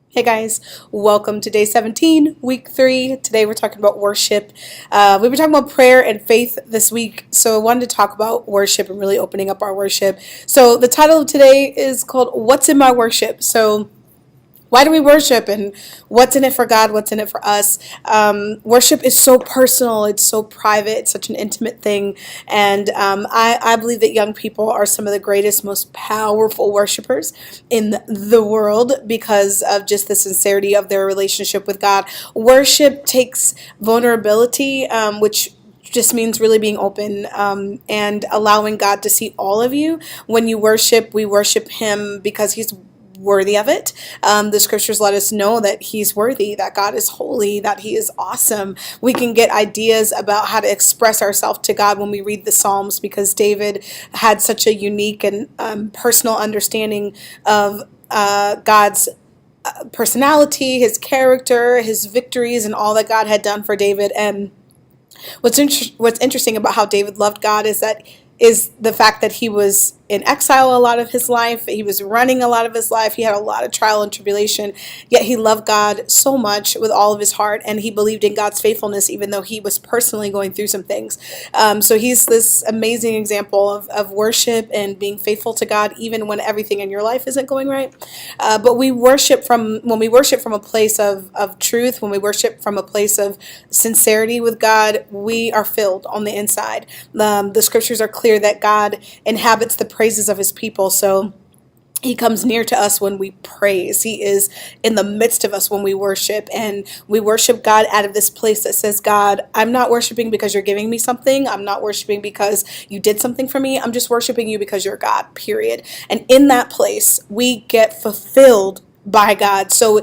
Hey guys, welcome to day 17, week 3. Today we're talking about worship. We've been talking about prayer and faith this week, so I wanted to talk about worship and really opening up our worship. So the title of today is called What's in My Worship? So why do we worship and what's in it for God, what's in it for us? Worship is so personal, it's so private, it's such an intimate thing. And I believe that young people are some of the greatest, most powerful worshipers in the world because of just the sincerity of their relationship with God. Worship takes vulnerability, which just means really being open and allowing God to see all of you. When you worship, we worship Him because He's worthy of it. The scriptures let us know that He's worthy, that God is holy, that He is awesome. We can get ideas about how to express ourselves to God when we read the Psalms because David had such a unique and personal understanding of God's personality, His character, His victories, and all that God had done for David. And what's interesting about how David loved God is the fact that he was in exile a lot of his life. He was running a lot of his life. He had a lot of trial and tribulation, yet he loved God so much with all of his heart, and he believed in God's faithfulness even though he was personally going through some things. So he's this amazing example of worship and being faithful to God even when everything in your life isn't going right. But when we worship from a place of truth, when we worship from a place of sincerity with God, we are filled on the inside. The scriptures are clear that God inhabits the praises of His people. So He comes near to us when we praise. He is in the midst of us when we worship. And we worship God out of this place that says, God, I'm not worshiping because you're giving me something. I'm not worshiping because you did something for me. I'm just worshiping you because you're God, period. And in that place, we get fulfilled by God. So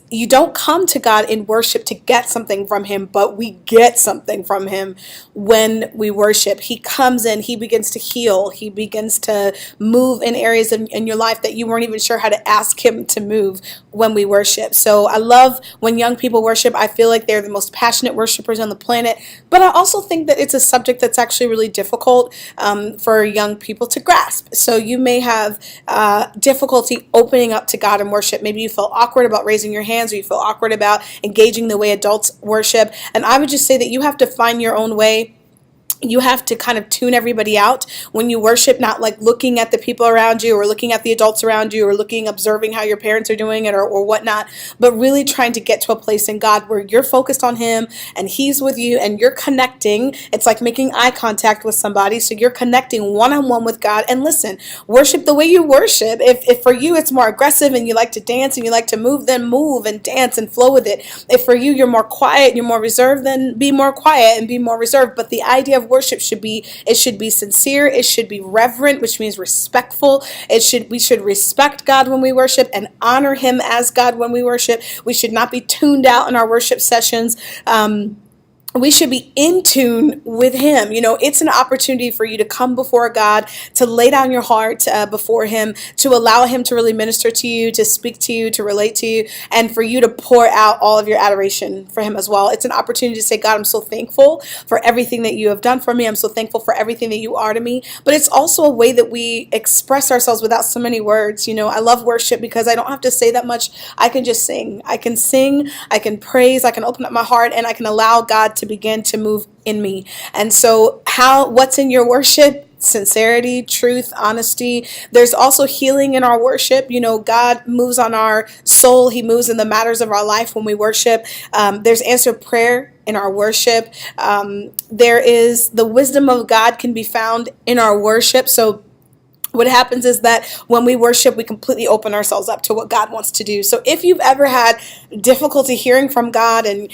you don't come to God in worship to get something from Him, but we get something from Him when we worship. He comes in, He begins to heal, He begins to move in areas in your life that you weren't even sure how to ask Him to move when we worship. So I love when young people worship. I feel like they're the most passionate worshipers on the planet, but I also think that it's a subject that's actually really difficult for young people to grasp. So you may have difficulty opening up to God and worship. Maybe you feel awkward about raising your hands, or you feel awkward about engaging the way adults worship. And I would just say that you have to find your own way. You have to kind of tune everybody out when you worship, not like looking at the people around you or looking at the adults around you or observing how your parents are doing it or whatnot, but really trying to get to a place in God where you're focused on Him and He's with you and you're connecting. It's like making eye contact with somebody. So you're connecting one-on-one with God. And listen, worship the way you worship. If for you it's more aggressive and you like to dance and you like to move, then move and dance and flow with it. If for you you're more quiet, you're more reserved, then be more quiet and be more reserved. But the idea of worship should be sincere, it should be reverent, which means respectful. We should respect God when we worship and honor Him as God when we worship. We should not be tuned out in our worship sessions. We should be in tune with Him. It's an opportunity for you to come before God, to lay down your heart before Him, to allow Him to really minister to you, to speak to you, to relate to you, and for you to pour out all of your adoration for Him as well. It's an opportunity to say, God, I'm so thankful for everything that you have done for me. I'm so thankful for everything that you are to me. But it's also a way that we express ourselves without so many words. I love worship because I don't have to say that much. I can just sing. I can praise, I can open up my heart, and I can allow God to begin to move in me. And so what's in your worship? Sincerity, truth, honesty. There's also healing in our worship. God moves on our soul. He moves in the matters of our life when we worship. There's answered prayer in our worship. There is the wisdom of God can be found in our worship. So what happens is that when we worship, we completely open ourselves up to what God wants to do. So if you've ever had difficulty hearing from God and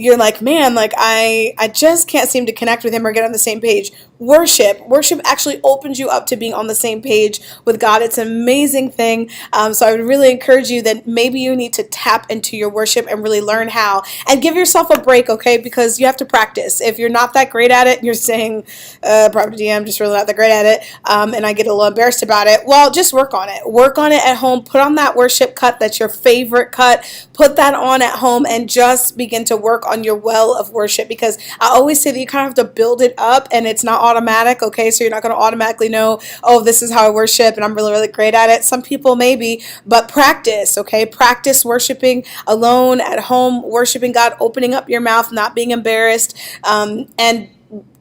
you're like, man, like I just can't seem to connect with Him or get on the same page, worship actually opens you up to being on the same page with God. It's an amazing thing. So I would really encourage you that maybe you need to tap into your worship and really learn how, and give yourself a break, okay? Because you have to practice. If you're not that great at it, and you're saying, Prophet D, I'm just really not that great at it, and I get a little embarrassed about it, well, just work on it. Work on it at home. Put on that worship cut that's your favorite cut. Put that on at home and just begin to work on your well of worship, because I always say that you kind of have to build it up, and it's not automatic, okay? So you're not going to automatically know, oh, this is how I worship and I'm really, really great at it. Some people maybe, but practice, okay? Practice worshiping alone, at home, worshiping God, opening up your mouth, not being embarrassed, and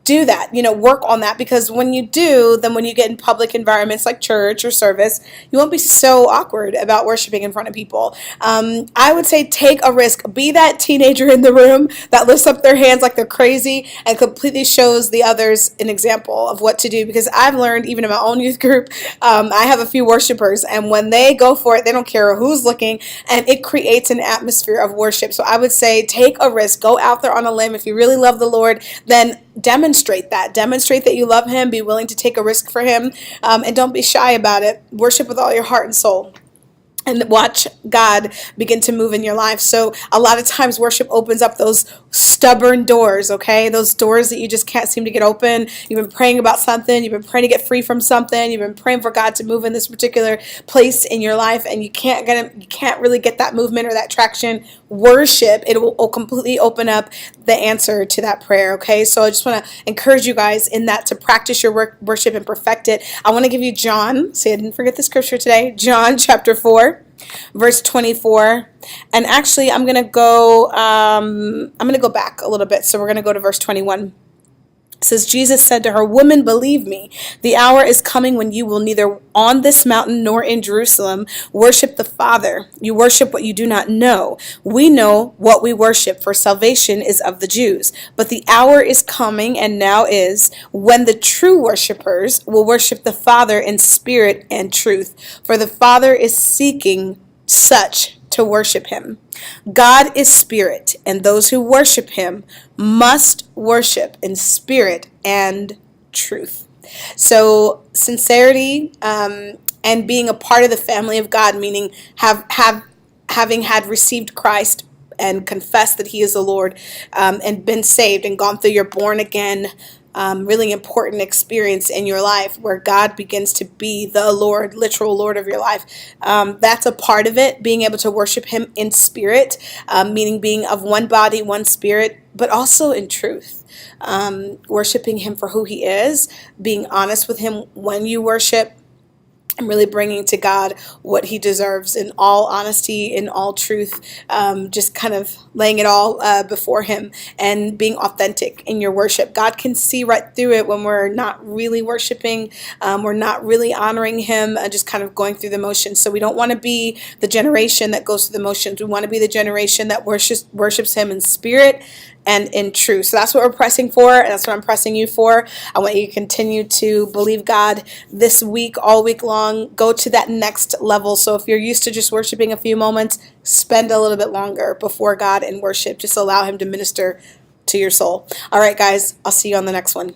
do that, work on that, because when you do, then when you get in public environments like church or service, you won't be so awkward about worshiping in front of people. I would say take a risk. Be that teenager in the room that lifts up their hands like they're crazy and completely shows the others an example of what to do, because I've learned even in my own youth group, I have a few worshipers, and when they go for it, they don't care who's looking, and it creates an atmosphere of worship. So I would say take a risk. Go out there on a limb. If you really love the Lord, then demonstrate that you love him. Be willing to take a risk for him, and don't be shy about it. Worship with all your heart and soul, and watch God begin to move in your life. So a lot of times worship opens up those stubborn doors, okay? Those doors that you just can't seem to get open. You've been praying about something. You've been praying to get free from something. You've been praying for God to move in this particular place in your life, and you can't really get that movement or that traction. Worship, it will completely open up the answer to that prayer, okay? So I just want to encourage you guys in that, to practice your worship and perfect it. I want to give you John, I didn't forget the scripture today, John chapter 4, verse 24. And actually, I'm gonna go back a little bit. So we're gonna go to verse 21. It says, Jesus said to her, "Woman, believe me, the hour is coming when you will neither on this mountain nor in Jerusalem worship the Father. You worship what you do not know. We know what we worship, for salvation is of the Jews. But the hour is coming, and now is, when the true worshipers will worship the Father in spirit and truth. For the Father is seeking such to worship him. God is spirit, and those who worship him must worship in spirit and truth." So sincerity, and being a part of the family of God, meaning having had received Christ and confessed that he is the Lord, and been saved and gone through your born again, really important experience in your life where God begins to be the Lord, literal Lord of your life. That's a part of it, being able to worship him in spirit, meaning being of one body, one spirit, but also in truth. Worshiping him for who he is, being honest with him when you worship, and really bringing to God what he deserves in all honesty, in all truth, just kind of laying it all before him and being authentic in your worship. God can see right through it when we're not really worshiping, we're not really honoring him, just kind of going through the motions. So we don't want to be the generation that goes through the motions. We want to be the generation that worships him in spirit and in truth. So that's what we're pressing for, and that's what I'm pressing you for. I want you to continue to believe God this week, all week long. Go to that next level. So if you're used to just worshiping a few moments, spend a little bit longer before God in worship. Just allow him to minister to your soul. All right, guys, I'll see you on the next one.